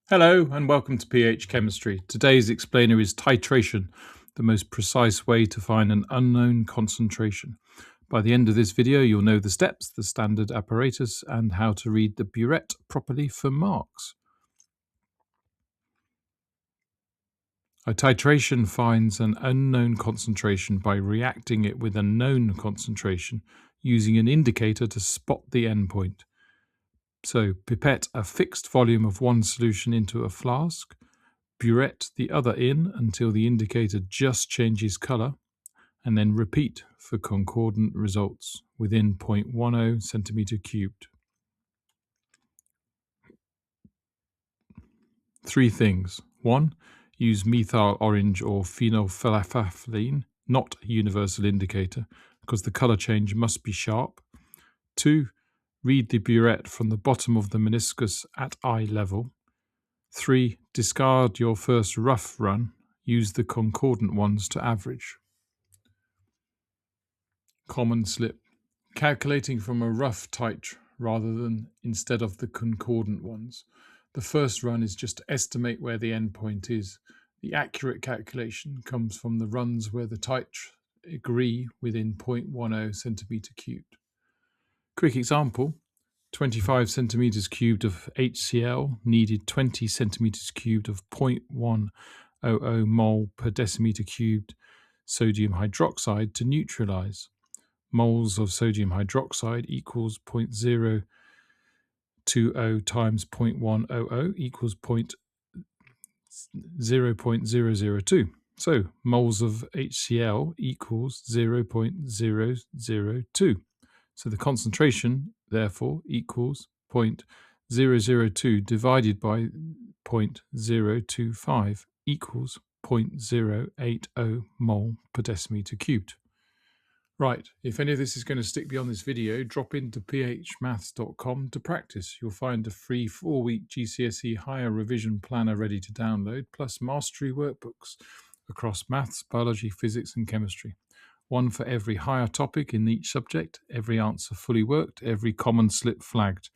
Hello and welcome to PH Chemistry. Today's explainer is titration, the most precise way to find an unknown concentration. By the end of this video, you'll know the steps, the standard apparatus, and how to read the burette properly for marks. A titration finds an unknown concentration by reacting it with a known concentration using an indicator to spot the endpoint. So, pipette a fixed volume of one solution into a flask, burette the other in until the indicator just changes colour, and then repeat for concordant results within 0.10 centimetre cubed. Three things. 1. Use methyl orange or phenolphthalein, not a universal indicator, because the colour change must be sharp. 2. Read the burette from the bottom of the meniscus at eye level. 3. Discard your first rough run. Use the concordant ones to average. Common slip. Calculating from a rough titr rather than instead of the concordant ones. The first run is just to estimate where the endpoint is. The accurate calculation comes from the runs where the titr agree within 0.10 centimetre cubed. Quick example. 25 centimetres cubed of HCl needed 20 centimetres cubed of 0.100 mole per decimetre cubed sodium hydroxide to neutralise. Moles of sodium hydroxide equals 0.020 times 0.100 equals 0.002. So moles of HCl equals 0.002. So the concentration, therefore, equals 0.002 divided by 0.025 equals 0.080 mole per decimetre cubed. Right, if any of this is going to stick beyond this video, drop into phmaths.com to practice. You'll find a free 4-week GCSE higher revision planner ready to download, plus mastery workbooks across maths, biology, physics and chemistry. One for every higher topic in each subject, every answer fully worked, every common slip flagged.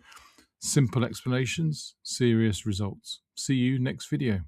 Simple explanations, serious results. See you next video.